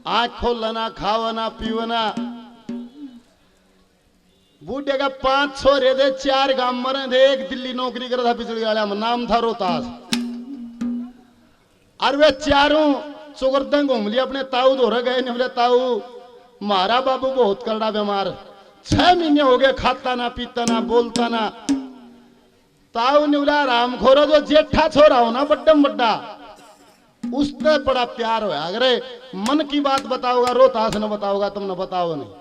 आँख खोलना, खावना, पीवना। बूढ़े का 5 छोरे थे, 4 गांव मरे थे, एक दिल्ली नौकरी कर था बिजली वाला में, नाम था रोहतास। और वे चारों चुगरदंग घूम लिया अपने ताऊ धोरे गए। नहीं बोले ताऊ मारा बाबू बहुत करड़ा बीमार, 6 महीने हो गए, खाता ना पीता ना बोलता ना। ताऊ ने बोला राम खोरो जो जेठा छोरा हो ना बड्डम बड्डा, उससे बड़ा प्यार होया। अरे मन की बात बताओगा रोहतास न बताओगा, तुमने बताओ नहीं।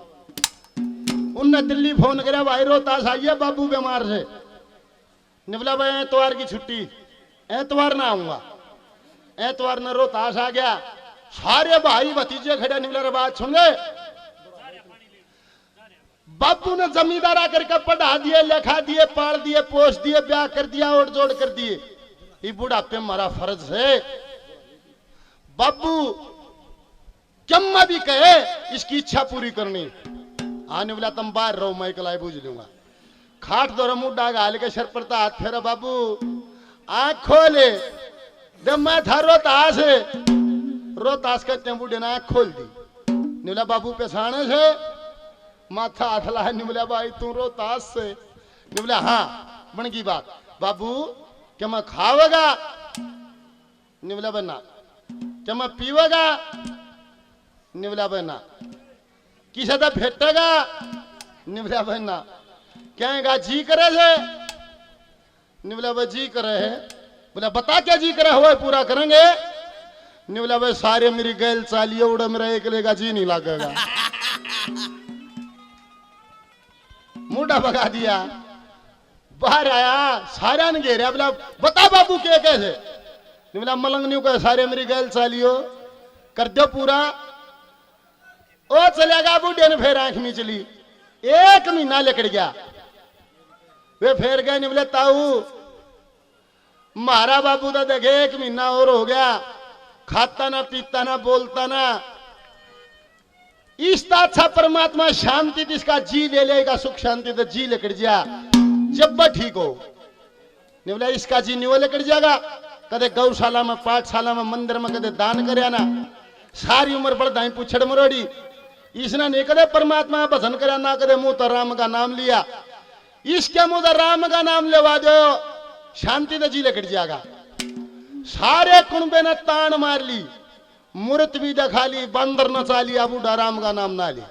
उनने दिल्ली फोन कराया, भाई रोहतास आइए बाबू बीमार से। निवला भाई एतवार की छुट्टी, एतवार ना आऊंगा। एतवार न रोहतास आ गया, सारे भाई भतीजे खड़े। निवला बात सुन गए, बापू ने जमींदार आकर के पढ़ा दिए, लिखा दिए, पाल दिए, पोस दिए, ब्याह कर दिया, ओढ़ जोड़ कर दिए। ये बुढ़ापे हमारा फर्ज है बापू क्या भी कहे इसकी इच्छा पूरी करनी। आने वाला तुम बाहर रहो, मैं कलाई बूझ लूंगा। खाट दो मुंह डाग हाल के सर पर हाथ फेरा, बाबू आंख खोले। जब मैं था रोहतास, रोहतास कहते हैं बूढ़े ने आंख खोल दी। निवला बाबू पेशाने से माथा हाथ ला। निवला भाई तू रोहतास से? निवला हाँ बन की बात। बाबू क्या मैं खावेगा? निवला बना। क्या मैं पीवेगा? निवला बना। किसे तो फेटेगा? निवला बना। कहेगा जी करे से? निवला भाई जी करे है। बोला बता क्या जी करे हुआ पूरा करेंगे। निवला भाई सारे मेरी गैल चालिए उड़ा, मेरा एक लेगा जी नहीं लगेगा। मुंडा भगा दिया, बाहर आया, सारा ने घेरा। बोला बता बाबू के कैसे? निवला मलंग नहीं कहे सारे मेरी गैल चालियो कर दो पूरा। ओ चलेगा बूढ़े ने फिर आंख में चली। 1 महीना लेकर गया, वे फिर गए। नहीं बोले ताऊ मारा बाबू तो देखे 1 महीना और हो गया, खाता ना पीता ना बोलता ना। इसका अच्छा परमात्मा शांति इसका जी ले लेगा, सुख शांति तो जी लेकर जा जब ठीक हो। नहीं बोला इसका जी नहीं वो लेकर जाएगा। कदे गौशाला में, पाठशाला में, मंदिर में कदे दान करे ना, सारी उम्र बढ़ पुछड़ मरोड़ी। इसने नहीं कदे परमात्मा भजन करे ना, कदे मुंह तो राम का नाम लिया। इसके मुंह तो राम का नाम लेवा दो, शांति तो जी लेकर जाएगा। सारे कुंबे ने तान मार ली, मूर्त भी दिखा ली, बंदर नचा लिया, बूढ़ा राम का नाम ना ले।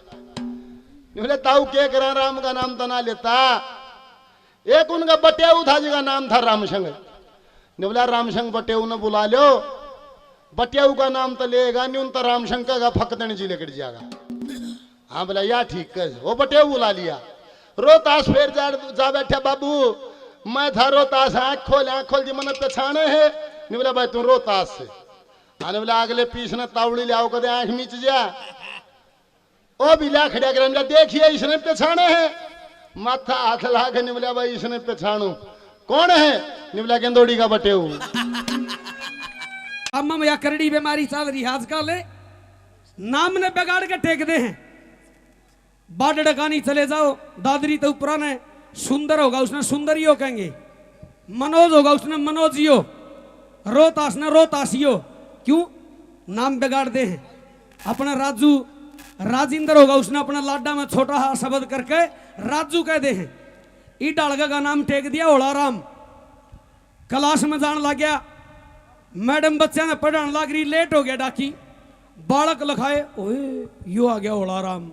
बोले ताऊ क्या करा, राम का नाम तो ना लेता। एक उनका बटेऊ था जिसका नाम था रामशंग। ने बोला रामशंग बटेऊ ने बुला लो। बटेऊ का नाम तो लेगा नहीं, उन तो रामशंकर का फकदन जी लेकर जाएगा। हाँ बोला या ठीक है, वो बटेऊ बुला लिया। रोहतास फिर जा बैठा। बाबू मैं था रोहतास, आँख खोल जी मन पछाने है। नहीं बोला भाई तू रोहतास से? आने बोला अगले पीस ने तावड़ी ले आओ, कदे आंख मीच जा। ओ बिला खड़ा कर देखिए इसने पछाने है। माथा हाथ ला के निवला भाई इसने पछाणू कौन है? निवला गेंदोड़ी का बटेऊ। अम्मा या करड़ी बीमारी चल रही आजकल, नाम ने बिगाड़ के टेक दे हैं। बाड डकानी चले जाओ, दादरी तो पुराने सुंदर होगा उसने सुंदरियो कहेंगे, मनोज होगा उसने मनोजियो, रोहतास ने रोहतासियो। क्यों नाम बिगाड़ दे हैं? अपना राजू राजिंदर होगा उसने अपना लाडा में छोटा हा शब्द करके राजू कह दे हैं। ई डालगा का नाम टेक दिया होलाराम। क्लास में जान लग गया, मैडम बच्चे ने पढ़ाने लग रही, लेट हो गया डाकी। बालक लिखाए ओए यो आ गया होलाराम,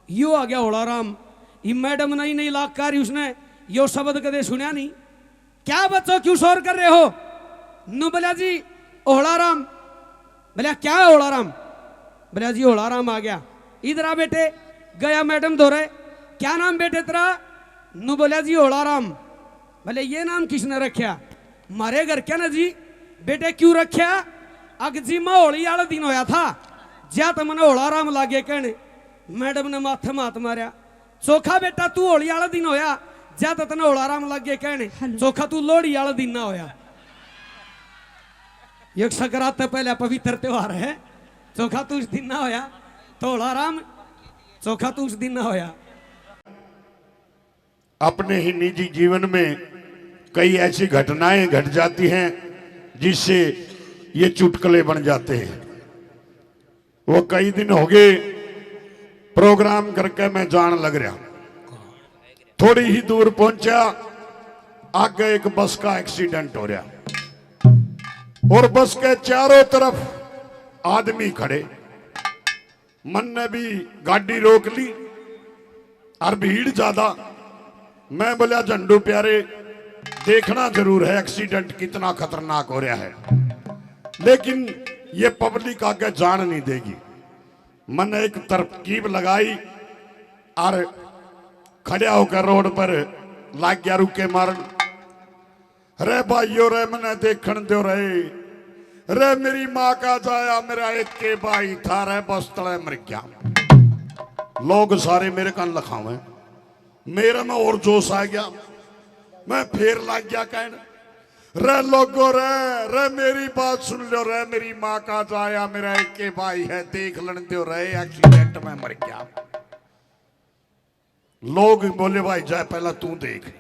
यो आ गया होलाराम। ये मैडम नहीं नहीं लाकारी उसने यो शब्द कदे सुना नहीं। क्या बच्चों क्यों शोर कर रहे हो? नु बोला जी होलाराम। बोला क्या है होलाराम? बोला जी होलाराम आ गया। इधर आ बेटे। गया मैडम दो रहे, क्या नाम बेटे तेरा? नु बोला जी होलाराम। बोले ये नाम किसने रखा? मारे घर क्या ना जी। बेटे क्यों रखा? अग जी मैं होली वाले दिन होया था, ज्या तो मैंने होलाराम लागे कहने। मैडम ने माथे मात मारिया, चोखा बेटा तू होली वाले दिन होया, ज्या तो तेने होलाराम लागे कहने, चोखा तू लोहड़ी वाले दिन ना होया। एक सकरात पहले पवित्र त्योहार है, चोखा तू उस दिन ना होया तो होलाराम, चोखा तू उस दिन ना होया। अपने ही निजी जीवन में कई ऐसी घटनाएं घट जाती हैं जिससे ये चुटकुले बन जाते हैं। वो कई दिन हो गए प्रोग्राम करके मैं जान लग रहा, थोड़ी ही दूर पहुंचा, आगे एक बस का एक्सीडेंट हो रहा और बस के चारों तरफ आदमी खड़े। मन ने भी गाड़ी रोक ली और भीड़ ज्यादा। मैं बोला झंडू प्यारे देखना जरूर है एक्सीडेंट कितना खतरनाक हो रहा है, लेकिन ये पब्लिक आगे जान नहीं देगी। मैंने एक तरकीब लगाई और खड़ा होकर रोड पर लाग गया रुके मारन। रे भाइयों रे मैंने देखन दो रहे, रे मेरी माँ का जाया मेरा एक के भाई था रे बस तले मर गया। लोग सारे मेरे कान लखावे, मेरे में और जोश आ गया। मैं फिर लग गया कहने, रे लोगो रे मेरी बात सुन लो रे, मेरी माँ का जाया मेरा एक के भाई है, देख लन दो रे एक्सीडेंट में मर गया। लोग बोले भाई जाए पहला तू देख।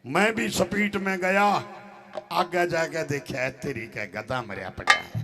मैं भी स्पीड में गया, आगे जाके देखा तेरी क्या गधा मरिया पड़ा है।